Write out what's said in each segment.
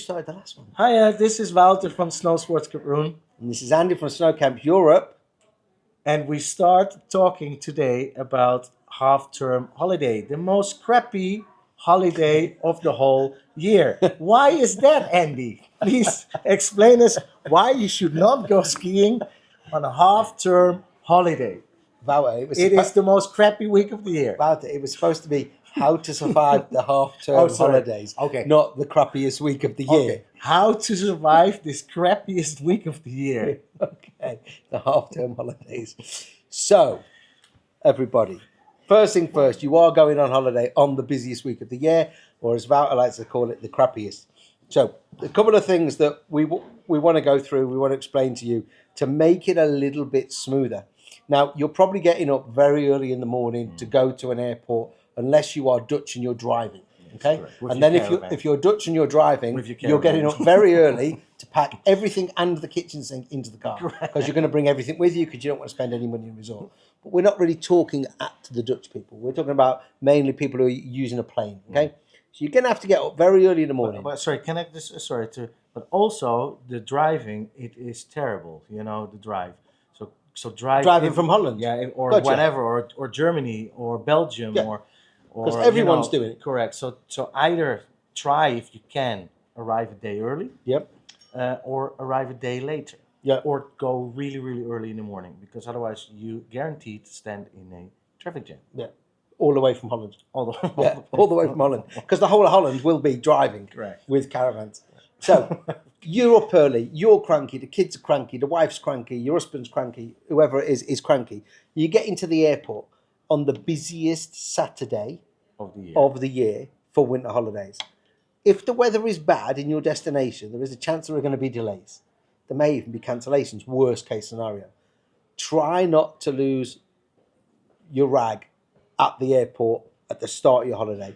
started the last one. Hi, this is Wouter from Snow Sports Room, And this is Andy from Snow Camp Europe. and we start talking today about half-term holiday, the most crappy holiday of the whole year. Why is that, Andy? Please explain us why you should not go skiing on a half-term holiday. Wouter, It is the most crappy week of the year. Wouter, it was supposed to be how to survive the half-term Oh, sorry. holidays, Okay. not the crappiest week of the year. Okay, how to survive this crappiest week of the year? Okay, the half-term holidays. So, everybody, first thing first, you are going on holiday on the busiest week of the year, or as Wouter likes to call it, the crappiest. So, a couple of things that we want to go through, we want to explain to you to make it a little bit smoother. Now, you're probably getting up very early in the morning to go to an airport, unless you are Dutch and you're driving. Okay, correct. With and your then caravan. if you're Dutch and you're driving, With your you're getting caravan. up very early to pack everything and the kitchen sink into the car because you're going to bring everything with you because you don't want to spend any money in resort. But we're not really talking at the Dutch people. We're talking about mainly people who are using a plane. Okay, so you're going to have to get up very early in the morning. But sorry, can I just but also the driving, it is terrible. You know, the drive. So Driving from Holland? yeah, or Gotcha. whatever, or Germany or Belgium, Yeah. or 'Cause everyone's doing it. Correct. So either try if you can arrive a day early, Yep. or arrive a day later. Yeah. Or go really, really early in the morning, because otherwise you guaranteed to stand in a traffic jam. Yeah. All the way from Holland. Although, Yeah, all the way from Holland. Because the whole of Holland will be driving Correct. with caravans. So you're up early, you're cranky, the kids are cranky, the wife's cranky, your husband's cranky, whoever it is cranky. You get into the airport on the busiest Saturday of the year. of the year for winter holidays. If the weather is bad in your destination, there is a chance there are going to be delays. There may even be cancellations, worst case scenario. Try not to lose your rag at the airport at the start of your holiday.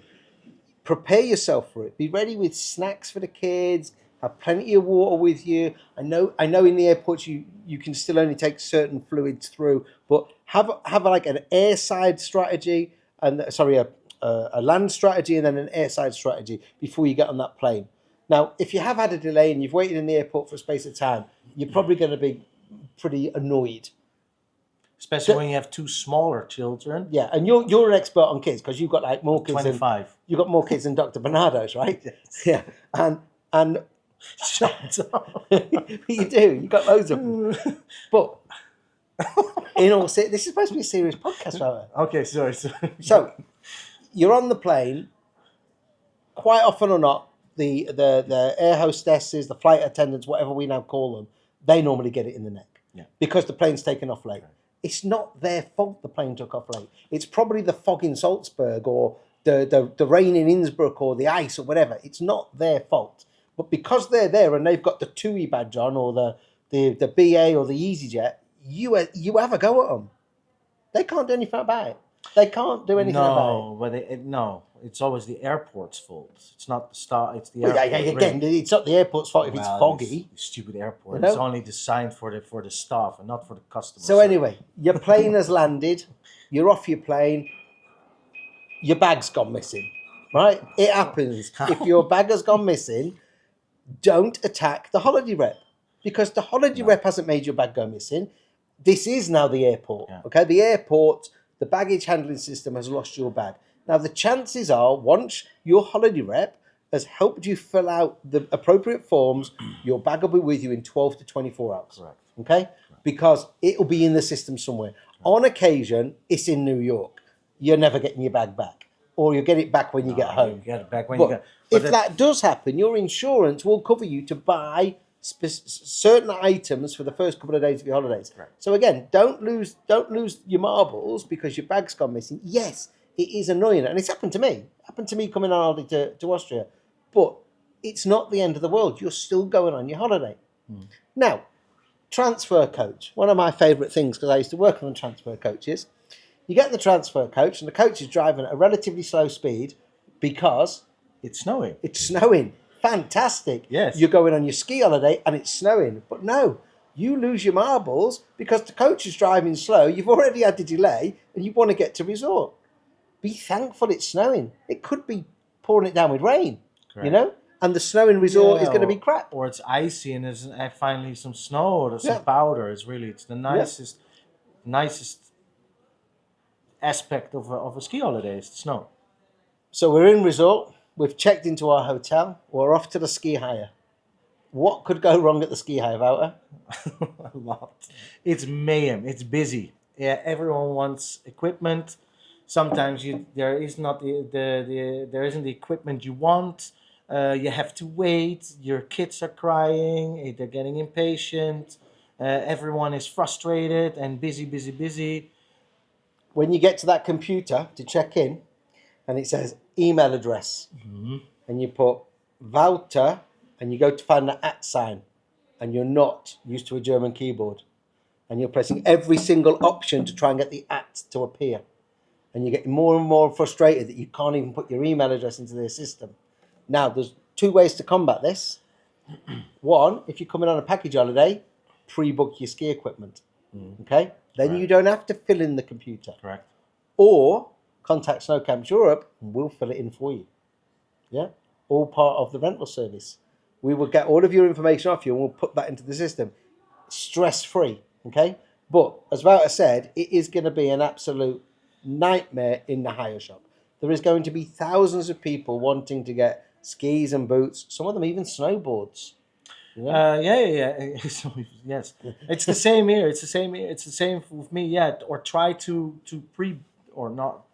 Prepare yourself for it. Be ready with snacks for the kids. Have plenty of water with you. I know in the airports you can still only take certain fluids through, but have like an airside strategy and a land strategy and then an airside strategy before you get on that plane. Now, if you have had a delay and you've waited in the airport for a space of time, you're probably going to be pretty annoyed. Especially when you have two smaller children. Yeah, and you're an expert on kids because you've got like more kids. 25. You've got more kids than Dr. Bernardo's, right? Yes. Yeah, and Shut up. you do. You've got loads of them. But in all, this is supposed to be a serious podcast, right? Okay, sorry. So you're on the plane. Quite often or not, the air hostesses, the flight attendants, whatever we now call them, they normally get it in the neck. Yeah. Because the plane's taken off late. Right. It's not their fault the plane took off late. It's probably the fog in Salzburg or the rain in Innsbruck or the ice or whatever. It's not their fault. But because they're there and they've got the TUI badge on or the BA or the EasyJet, you have a go at them. They can't do anything about it. They can't do anything about it. No, it's always the airport's fault. It's not the start. It's the Well, airport. again, it's not the airport's fault if it's foggy. It's stupid airport. You know? It's only designed for the staff and not for the customers. So anyway, your plane has landed. You're off your plane. Your bag's gone missing. Right? It happens. If your bag has gone missing, don't attack the holiday rep because the holiday rep hasn't made your bag go missing. This is now the airport. Yeah. Okay, the airport, the baggage handling system has lost your bag. Now the chances are, once your holiday rep has helped you fill out the appropriate forms, your bag will be with you in 12 to 24 hours. Correct. Okay, because it will be in the system somewhere. On occasion, it's in New York. You're never getting your bag back, or you get it back when you get home. You get it back when But you get. if that does happen, your insurance will cover you to buy certain items for the first couple of days of your holidays. Right. So again, don't lose your marbles because your bag's gone missing. Yes, it is annoying, and it's happened to me. It happened to me coming on holiday to Austria, but it's not the end of the world. You're still going on your holiday. Now, transfer coach, one of my favourite things because I used to work on transfer coaches. You get in the transfer coach, and the coach is driving at a relatively slow speed because it's snowing. It's snowing. Fantastic. Yes. You're going on your ski holiday and it's snowing. But no, you lose your marbles because the coach is driving slow. You've already had the delay and you want to get to resort. Be thankful it's snowing. It could be pouring it down with rain, Correct. you know? and the snow in resort is Yeah, going to be crap. or it's icy and there's finally some snow or some Yeah, powder. It's the yeah. nicest aspect of a ski holiday is the snow. So we're in resort. We've checked into our hotel. We're off to the ski hire. What could go wrong at the ski hire, Wouter? A lot. It's mayhem. It's busy. Yeah, everyone wants equipment. Sometimes there is not there isn't the equipment you want. You have to wait. Your kids are crying. They're getting impatient. Everyone is frustrated and busy, busy, busy. When you get to that computer to check in, and it says email address, and you put Wouter, and you go to find the @ sign, and you're not used to a German keyboard, and you're pressing every single option to try and get the @ to appear, and you're getting more and more frustrated that you can't even put your email address into their system. Now, there's two ways to combat this. One, if you're coming on a package holiday, pre-book your ski equipment. Okay? Then Right. you don't have to fill in the computer. Correct. Or contact Snow Camps Europe and we'll fill it in for you. Yeah? All part of the rental service. We will get all of your information off you and we'll put that into the system. Stress-free. Okay? But as Wouter said, it is going to be an absolute nightmare in the hire shop. There is going to be thousands of people wanting to get skis and boots, some of them even snowboards. Yeah. Yeah. So, yes, it's the same here. It's the same. It's the same with me. Yeah, or try to pre or not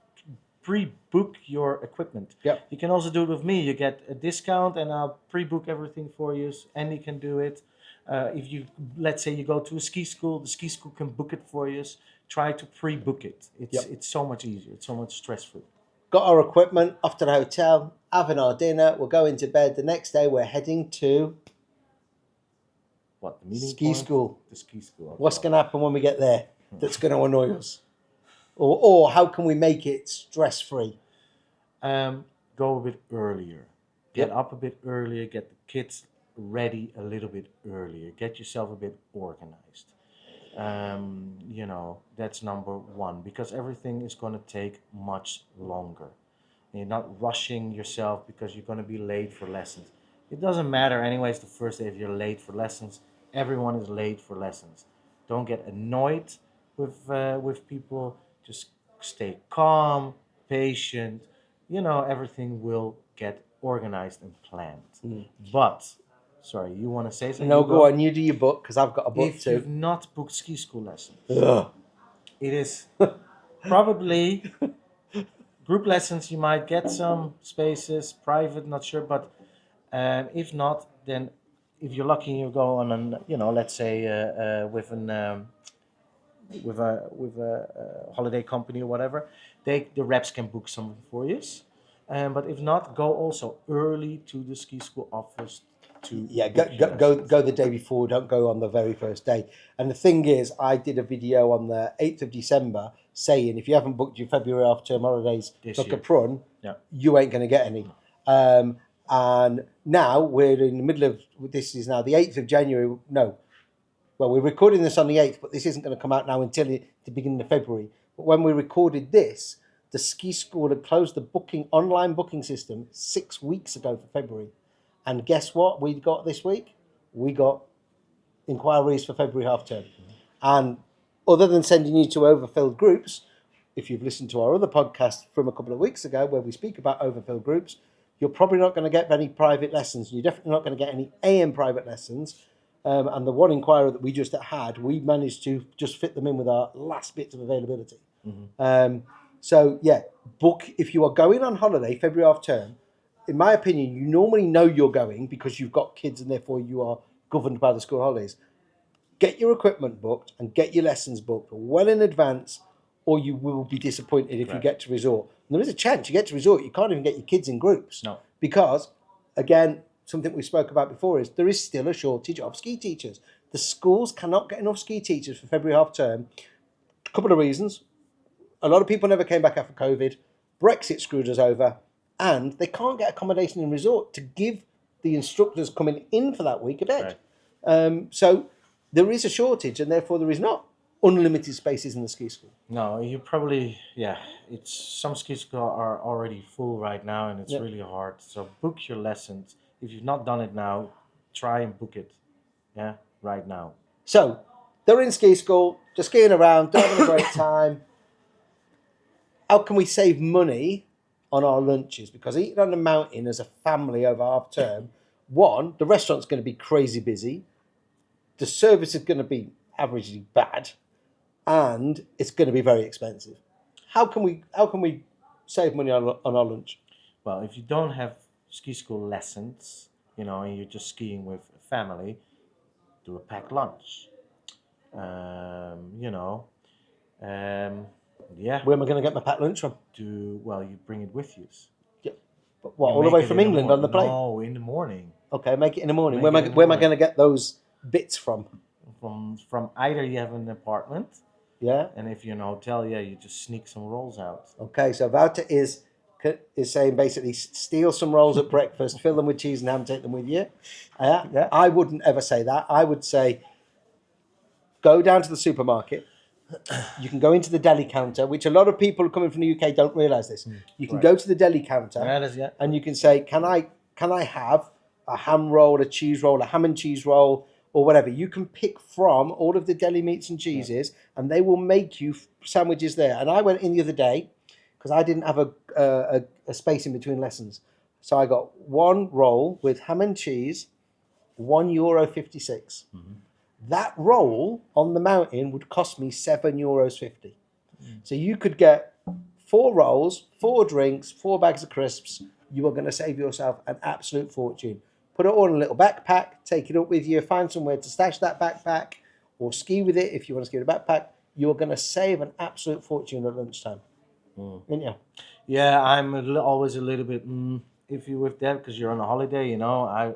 pre-book your equipment. Yep. You can also do it with me. You get a discount, and I'll pre-book everything for you. Andy can do it. If you let's say you go to a ski school, the ski school can book it for you. Try to pre-book it. Yep. It's so much easier. It's so much stress-free. Got our equipment, off to the hotel, having our dinner, we're going to bed. The next day we're heading to What the meeting ski point? school. The ski school. Okay. What's going to happen when we get there that's going to annoy us? Or how can we make it stress-free? Go a bit earlier. Get Yep. up a bit earlier. Get the kids ready a little bit earlier. Get yourself a bit organized. That's number one because everything is going to take much longer. You're not rushing yourself because you're going to be late for lessons. It doesn't matter, anyways, the first day if you're late for lessons. Everyone is late for lessons. Don't get annoyed with people. Just stay calm, patient. Everything will get organized and planned. But, sorry, you want to say something? No, You go on, you do your book because I've got a book If you've too. not booked ski school lessons, Ugh. it is probably group lessons. You might get some spaces, private, not sure, but if not, then if you're lucky, you go on an, let's say with a holiday company or whatever. The reps can book something for you. But if not, go also early to the ski school office to Yeah, book your go lessons. the day before. Don't go on the very first day. And the thing is, I did a video on the 8th of December saying if you haven't booked your February half-term holidays This for year. Capron, Yeah. you ain't going to get any. And now we're in the middle of, this is now the 8th of January. No, well, we're recording this on the 8th, but this isn't going to come out now until the beginning of February. But when we recorded this, the ski school had closed the online booking system 6 weeks ago for February. And guess what we got this week? We got inquiries for February half term. And other than sending you to overfilled groups, if you've listened to our other podcast from a couple of weeks ago where we speak about overfilled groups, you're probably not going to get any private lessons. You're definitely not going to get any AM private lessons. And the one inquiry that we just had, we managed to just fit them in with our last bits of availability. So yeah, book if you are going on holiday, February half term. In my opinion, you normally know you're going because you've got kids and therefore you are governed by the school holidays. Get your equipment booked and get your lessons booked well in advance, or you will be disappointed if you Correct. get to resort. And there is a chance you get to resort, you can't even get your kids in groups. No. Because, again, something we spoke about before is there is still a shortage of ski teachers. The schools cannot get enough ski teachers for February half term. A couple of reasons. A lot of people never came back after COVID. Brexit screwed us over. And they can't get accommodation in resort to give the instructors coming in for that week a bed. So there is a shortage and therefore there is not unlimited spaces in the ski school. No, you probably, it's some ski schools are already full right now and it's Yeah. really hard. So book your lessons if you've not done it now, try and book it. Yeah, right now. So they're in ski school, they're skiing around, they're having a great time. How can we save money on our lunches? Because eating on the mountain as a family over half term, one, the restaurant's going to be crazy busy, the service is going to be averagely bad, and it's going to be very expensive. How can we save money on our lunch? Well, if you don't have ski school lessons, and you're just skiing with a family, do a packed lunch. Um, you know, um, yeah, Where am I going to get my packed lunch from? you bring it with you. Yeah. But what, You all the make way it from in the England on the plane? No, in the morning. Okay, make it in the morning. Make it in the Where am I morning. going to get those bits from? From either you have an apartment, Yeah. and if you're in a hotel, yeah, you just sneak some rolls out. Okay, so Wouter is saying basically steal some rolls at breakfast, fill them with cheese and ham, take them with you. Yeah. I wouldn't ever say that. I would say go down to the supermarket. You can go into the deli counter, which a lot of people coming from the UK don't realise this. You can Right. go to the deli counter Yeah, that's, yeah. and you can say, can I have a ham roll, a cheese roll, a ham and cheese roll, or whatever. You can pick from all of the deli meats and cheeses, and they will make you sandwiches there. And I went in the other day because I didn't have a space in between lessons, so I got one roll with ham and cheese, €1.56. That roll on the mountain would cost me €7.50. So you could get 4 rolls, 4 drinks, 4 bags of crisps. You are going to save yourself an absolute fortune. Put it all in a little backpack, take it up with you, find somewhere to stash that backpack, or ski with it if you want to ski with a backpack. You are going to save an absolute fortune at lunchtime. Isn't you? Yeah, I'm always a little bit iffy with that because you're on a holiday. I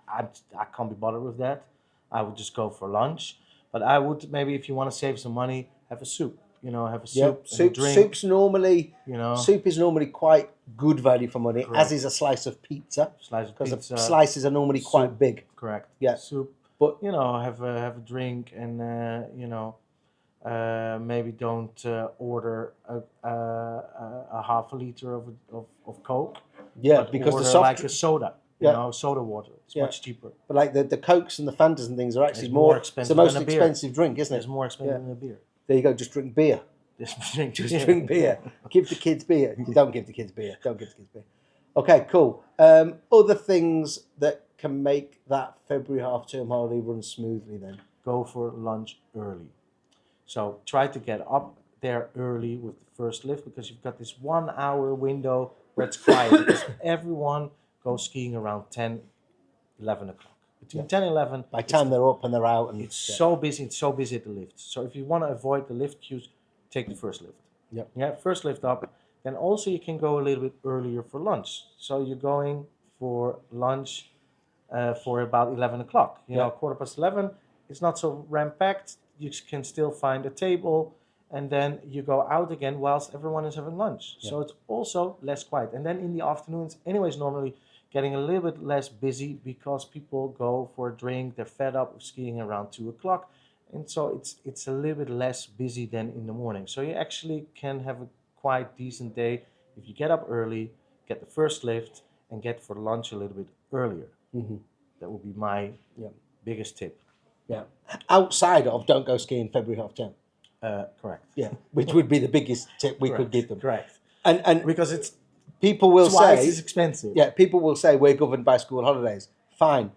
I can't be bothered with that. I would just go for lunch, but I would maybe if you want to save some money, have a soup. Have a Yeah, soup and a drink. soup is normally quite good value for money, Correct. as is a slice of pizza, Slice of because the pizza, slices are normally quite soup. big. Correct. Yeah. Soup. But Have a drink and maybe don't order a half a liter of Coke. yeah, But because the order soft like a soda. Yeah. Soda water. It's Yeah. much cheaper. but like the Cokes and the Fantas and things are actually It's more more it's the expensive most than a beer. expensive drink, isn't It's it? more expensive Yeah. than a beer. There you go, just drink beer. Just drink. Just drink beer. Give the kids beer. You don't give the kids beer. Don't give the kids beer. Okay, cool. Other things that can make that February half term holiday run smoothly then. Go for lunch early. So try to get up there early with the first lift because you've got this 1 hour window where it's quiet because everyone goes skiing around 10, 11 o'clock. Between 10 and 11, By the time they're up and they're out, and it's so busy. It's so busy at the lift. So if you want to avoid the lift queues, take the first lift. Yep. Yeah, first lift up. Then also you can go a little bit earlier for lunch. So you're going for lunch for about 11 o'clock. Yeah. 11:15. It's not so ram-packed. You can still find a table. And then you go out again whilst everyone is having lunch. So it's also less quiet. And then in the afternoons, anyways, normally getting a little bit less busy because people go for a drink. They're fed up of skiing around 2 o'clock. And so it's a little bit less busy than in the morning. So you actually can have a quite decent day if you get up early, get the first lift, and get for lunch a little bit earlier. Mm-hmm. That would be my Yeah. biggest tip. Yeah. Outside of don't go skiing February half term. Correct. Yeah. Which would be the biggest tip we could give them. Correct. And Because it's people will twice say as expensive. Yeah, people will say we're governed by school holidays. Fine.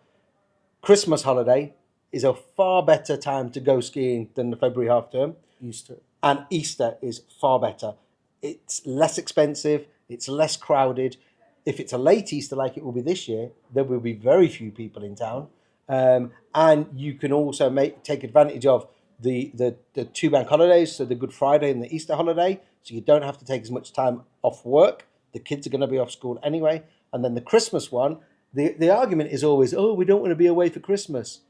Christmas holiday is a far better time to go skiing than the February half term. Easter. And Easter is far better. It's less expensive, it's less crowded. If it's a late Easter like it will be this year, there will be very few people in town. And you can also take advantage of the 2 bank holidays, so the Good Friday and the Easter holiday, so you don't have to take as much time off work. The kids are going to be off school anyway. And then the Christmas one, the argument is always, oh, we don't want to be away for Christmas.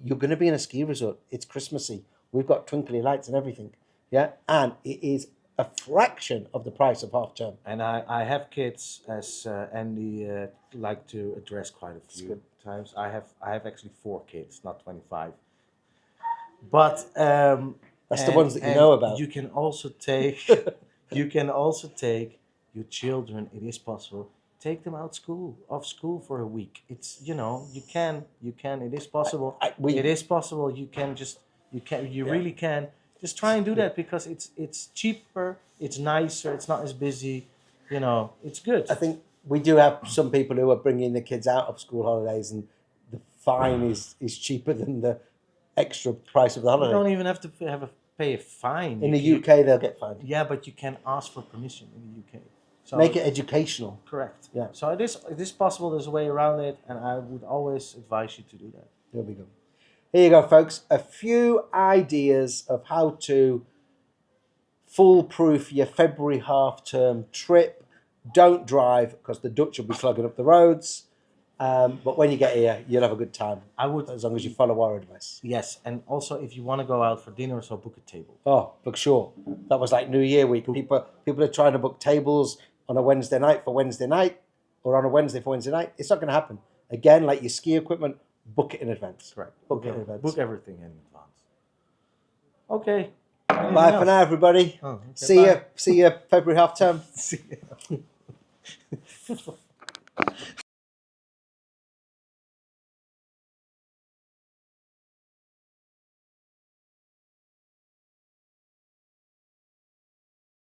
You're going to be in a ski resort. It's Christmassy. We've got twinkly lights and everything. Yeah. And it is a fraction of the price of half term. And I have kids, as Andy like to address quite a few times. I have actually 4 kids, not 25. But that's the ones that you know about. You can also take your children. It is possible. take them out of school for a week. It's you can. It is possible. We It is possible. You Yeah. really can. Just try and do that because it's cheaper. It's nicer. It's not as busy. It's good. I think we do have some people who are bringing the kids out of school holidays, and the fine is cheaper than the extra price of the You holiday. don't even have to pay a fine. In You the can- UK, they'll get fined. Yeah, but you can ask for permission in the UK. So Make it educational. correct. Yeah. So it is possible. There's a way around it, and I would always advise you to do that. There we go. Here you go, folks. A few ideas of how to foolproof your February half-term trip. Don't drive because the Dutch will be clogging up the roads. But when you get here, you'll have a good time I would. as long as you follow our advice. Yes, and also if you want to go out for dinner, so book a table. Oh, for sure. That was like New Year week. People are trying to book tables on a Wednesday night for Wednesday night, or on a Wednesday for Wednesday night. It's not going to happen. Again, like your ski equipment, book it in advance. Correct. Book it in advance. Book everything in advance. Okay. Bye for now, everybody. Oh, okay, See bye. you. See you February half term. See ya.